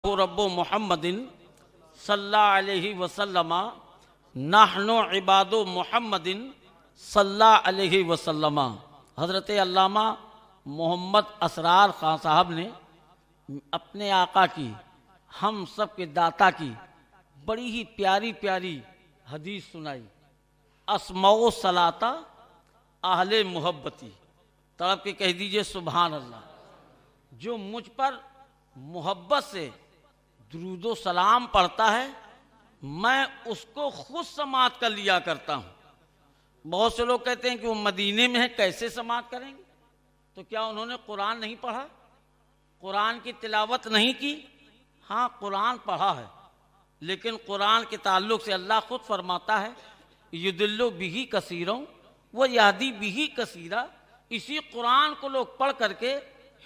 रब्बु रब्बु मुहम्मदिन सल्लल्लाहु अलैहि वसल्लम नहनु इबादु मुहम्मदिन सल्लल्लाहु अलैहि वसल्लम। हज़रत अल्लामा मोहम्मद असरार खां साहब ने अपने आका की, हम सब के दाता की बड़ी ही प्यारी प्यारी हदीस सुनाई। अस्माओ सलाता आहले मोहब्बती, तड़प के कह दीजिए सुभान अल्लाह। जो मुझ पर मोहब्बत से दुरूदो सलाम पढ़ता है मैं उसको खुद समात कर लिया करता हूँ। बहुत से लोग कहते हैं कि वो मदीने में है, कैसे समात करेंगे? तो क्या उन्होंने कुरान नहीं पढ़ा, कुरान की तिलावत नहीं की? हाँ, कुरान पढ़ा है, लेकिन कुरान के ताल्लुक से अल्लाह खुद फरमाता है युदिल्लु बिही कसीरों व यादी बिही कसीरा। इसी कुरान को लोग पढ़ करके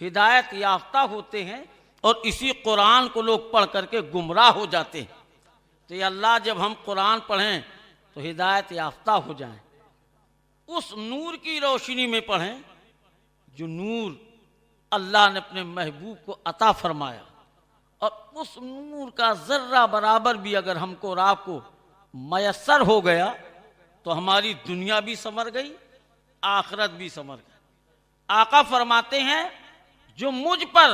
हिदायत याफ्ता होते हैं और इसी कुरान को लोग पढ़ करके गुमराह हो जाते हैं। तो ये अल्लाह जब हम कुरान पढ़ें तो हिदायत याफ्ता हो जाएं, उस नूर की रोशनी में पढ़ें जो नूर अल्लाह ने अपने महबूब को अता फरमाया। और उस नूर का जर्रा बराबर भी अगर हमको और आपको मयसर हो गया तो हमारी दुनिया भी संवर गई, आखिरत भी संवर गई। आका फरमाते हैं जो मुझ पर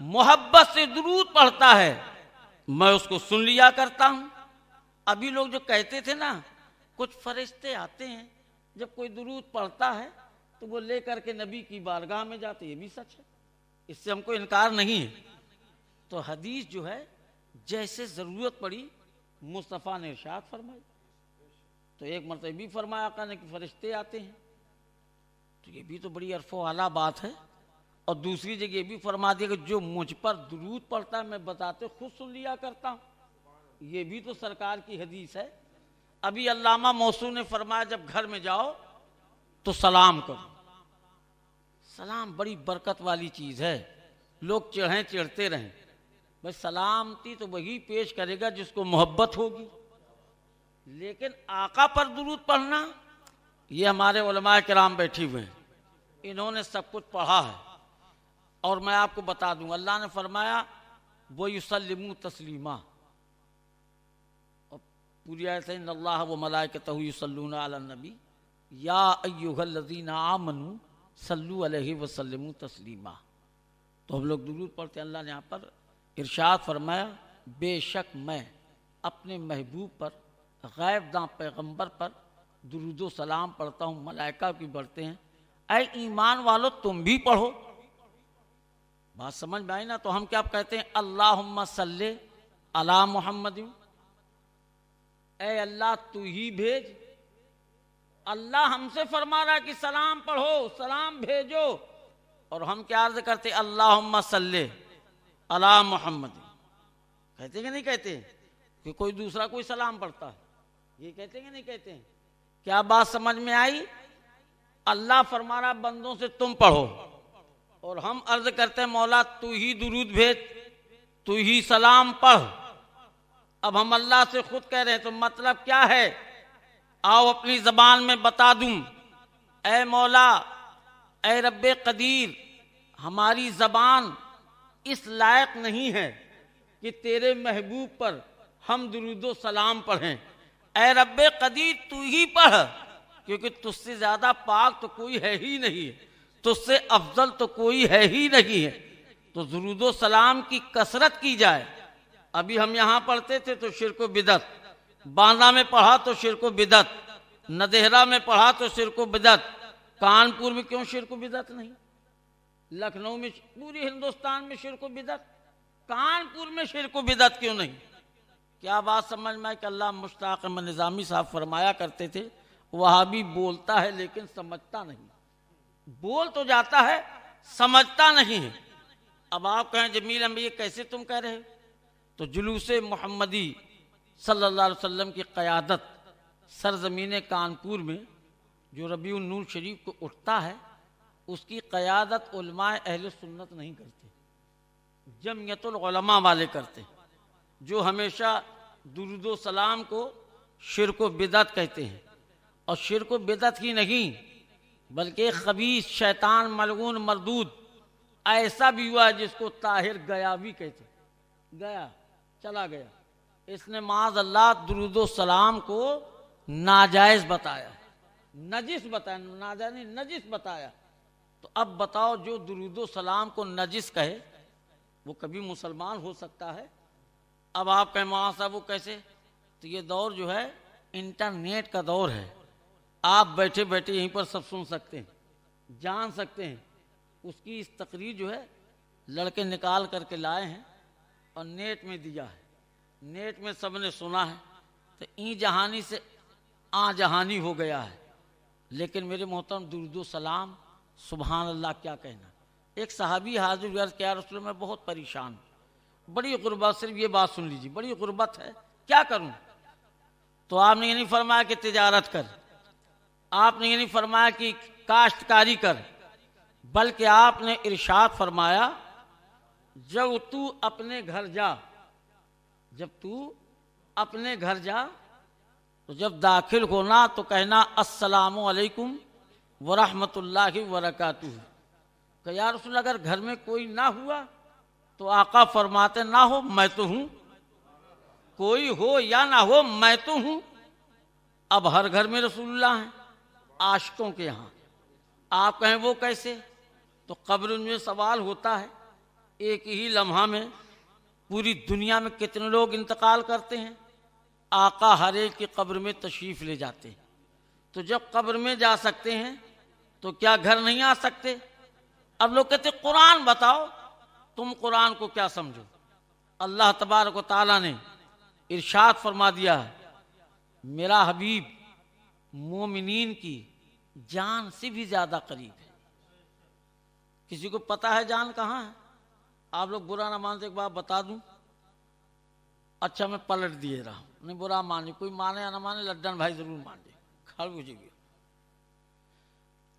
मोहब्बत से दुरूद पढ़ता है मैं उसको सुन लिया करता हूं। अभी लोग जो कहते थे ना, कुछ फरिश्ते आते हैं जब कोई दुरूद पढ़ता है तो वो लेकर के नबी की बारगाह में जाते, ये भी सच है, इससे हमको इनकार नहीं है। तो हदीस जो है जैसे जरूरत पड़ी मुस्तफ़ा ने इरशाद फरमाई। तो एक मरतबा भी फरमाया आका ने कि फरिश्ते आते हैं, तो ये भी तो बड़ी अरफो आला बात है। और दूसरी जगह ये भी फरमा दिया कि जो मुझ पर दुरूद पड़ता है मैं बताते खुद सुन लिया करता हूँ, ये भी तो सरकार की हदीस है। अभी अल्लामा मौसू ने फरमाया जब घर में जाओ तो सलाम करो। सलाम बड़ी बरकत वाली चीज है, लोग चढ़ें चिढ़ते रहें, भाई सलामती तो वही पेश करेगा जिसको मोहब्बत होगी। लेकिन आका पर दुरूद पढ़ना, ये हमारे उलमाए किराम बैठे हुए हैं, इन्होंने सब कुछ पढ़ा है। और मैं आपको बता दूं अल्लाह ने फरमाया वो युसल्लिमू तस्लीमा, और पूरी आयत है इन्नल्लाह व मलाइकतहु युसल्लूना अलन नबी या अय्युहल्लज़ीना आमनू सल्लू अलैहि व सल्लिमू तस्लीमा। तो हम लोग दुरूद पढ़ते हैं। अल्लाह ने यहाँ पर इरशाद फरमाया बेशक मैं अपने महबूब पर, गैब पैगंबर पर दुरूदो सलाम पढ़ता हूँ, मलाइका भी पढ़ते हैं। ऐ ईमान वालो तुम भी पढ़ो। बात समझ में आई ना? तो हम क्या कहते हैं अल्लाहुम्मा सल्ले अला मुहम्मद, ऐ अल्लाह तू ही भेज। अल्लाह हमसे फरमा रहा है कि सलाम पढ़ो, सलाम भेजो, और हम क्या अर्ज करते अल्लाहुम्मा सल्ले अला मुहम्मद। कहते कि नहीं कहते कि कोई दूसरा कोई सलाम पढ़ता है, ये कहते कि नहीं कहते हैं? क्या बात समझ में आई? अल्लाह फरमा रहा बंदों से तुम पढ़ो, और हम अर्ज करते हैं मौला तू ही दुरूद भेज, तू ही सलाम पढ़। अब हम अल्लाह से खुद कह रहे हैं, तो मतलब क्या है? आओ अपनी जबान में बता दूं, ऐ मौला, ऐ रब्बे कदीर, हमारी जबान इस लायक नहीं है कि तेरे महबूब पर हम दुरूदो सलाम पढ़ें। ऐ रब्बे कदीर तू ही पढ़, क्योंकि तुझसे ज्यादा पाक तो कोई है ही नहीं है, तुझसे अफजल तो कोई है ही नहीं है। तो दुरूदो सलाम की कसरत की जाए। अभी हम यहाँ पढ़ते थे तो शिरको बिदत, बांदा में पढ़ा तो शिरको बिदत, नदेहरा में पढ़ा तो शिरको बिदत, कानपुर में क्यों शिरको बिदत नहीं? लखनऊ में, पूरे हिंदुस्तान में शिरको बिदत, कानपुर में शिरको बिदत क्यों नहीं? क्या बात समझ में? कि अल्लाह मुश्ताक अहमद निज़ामी साहब फरमाया करते थे वहाँ भी बोलता है लेकिन समझता नहीं, बोल तो जाता है समझता नहीं है। अब आप कहें जमील अहमद ये कैसे तुम कह रहे हो? तो जुलूसे मोहम्मदी सल्लल्लाहु अलैहि वसल्लम की क़यादत सरजमीन कानपुर में जो रबीउन नूर शरीफ को उठता है, उसकी क़यादत उलमाए अहले सुन्नत नहीं करते, जमयतुल उलमा वाले करते, जो हमेशा दुरूदो सलाम को शिरको बिदत कहते हैं। और शिरको बिदत ही नहीं बल्कि खबीस शैतान मलगून मरदूद ऐसा भी हुआ है जिसको ताहिर गयावी कहते, गया, चला गया। इसने माज़ अल्लाह दुरूदो सलाम को नाजायज बताया, नजिस बताया, नाजायज नहीं नजिस बताया। तो अब बताओ, जो दुरूदो सलाम को नजिस कहे वो कभी मुसलमान हो सकता है? अब आप कहें मौलाना साहब वो कैसे? तो ये दौर जो है इंटरनेट का दौर है। आप बैठे बैठे यहीं पर सब सुन सकते हैं, जान सकते हैं। उसकी इस तकरीर जो है लड़के निकाल करके लाए हैं और नेट में दिया है, नेट में सबने सुना है। तो ई जहानी से आ जहानी हो गया है। लेकिन मेरे मोहतरम दुरूदो सलाम, सुभान अल्लाह क्या कहना। एक सहाबी हाजिर अर्ज़ किया, रसूल मैं बहुत परेशान, बड़ी गुर्बत, सिर्फ ये बात सुन लीजिए, बड़ी गुर्बत है, क्या करूं? तो आपने ये नहीं फरमाया कि तिजारत कर, आपने ये नहीं फरमाया कि काश्तकारी कर, बल्कि आपने इरशाद फरमाया जब तू अपने घर जा, जब तू अपने घर जा तो जब दाखिल होना तो कहना अस्सलामु अलैकुम वरहमतुल्लाहि वबरकातुहू। तो या रसूल अगर घर में कोई ना हुआ तो आका फरमाते ना हो मैं तो हूं, कोई हो या ना हो मैं तो हूं। अब हर घर में रसूलुल्लाह हैं आशिकों के यहाँ, आप कहें वो कैसे? तो कब्र में सवाल होता है, एक ही लम्हा में पूरी दुनिया में कितने लोग इंतकाल करते हैं, आका हर एक की कब्र में तशरीफ ले जाते हैं। तो जब कब्र में जा सकते हैं तो क्या घर नहीं आ सकते? अब लोग कहते कुरान बताओ, तुम कुरान को क्या समझो? अल्लाह तबारक व तआला ने इरशाद फरमा दिया है, मेरा हबीब मोमिनीन की जान से भी ज्यादा करीब है। किसी को पता है जान कहाँ है? आप लोग बुरा ना मानते, एक बात बता दूं, अच्छा मैं पलट दिए रहा हूं, नहीं बुरा माने, कोई माने या ना माने, लड्डन भाई जरूर मान दे, खड़े।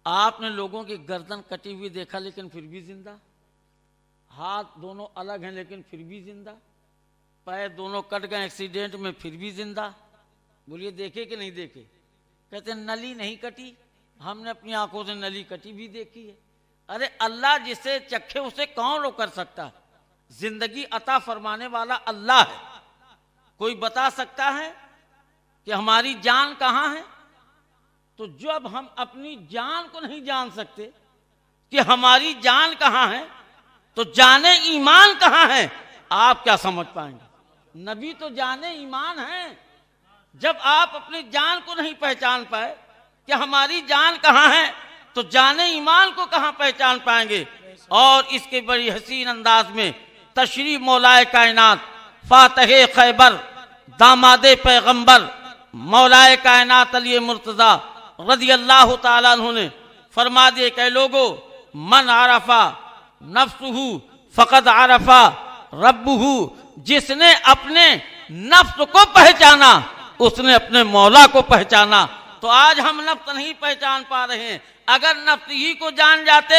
आपने लोगों की गर्दन कटी हुई देखा लेकिन फिर भी जिंदा, हाथ दोनों अलग हैं लेकिन फिर भी जिंदा, पैर दोनों कट गए एक्सीडेंट में फिर भी जिंदा। बोलिए देखे कि नहीं देखे? कहते नली नहीं कटी, हमने अपनी आंखों से नली कटी भी देखी है। अरे अल्लाह जिसे चखे उसे कौन रोक कर सकता? जिंदगी अता फरमाने वाला अल्लाह है। कोई बता सकता है कि हमारी जान कहाँ है? तो जब हम अपनी जान को नहीं जान सकते कि हमारी जान कहाँ है, तो जाने ईमान कहाँ है, आप क्या समझ पाएंगे? नबी तो जाने ईमान है। जब आप अपनी जान को नहीं पहचान पाए कि हमारी जान कहाँ है, तो जाने ईमान को कहाँ पहचान पाएंगे? और इसके बड़ी हसीन अंदाज में तशरीफ मौलाए कायनात, फातह खैबर, दामादे पैगंबर, मौलाए कायनात अली मुर्तजा रज़ी अल्लाह ताला अन्हु ने फरमा दिए कि लोगों, मन आरफा नफ्सुहु फकद आरफा रब्बुहु, जिसने अपने नफ्स को पहचाना उसने अपने मौला को पहचाना। तो आज हम नफ्स नहीं पहचान पा रहे हैं। अगर नफ्स ही को जान जाते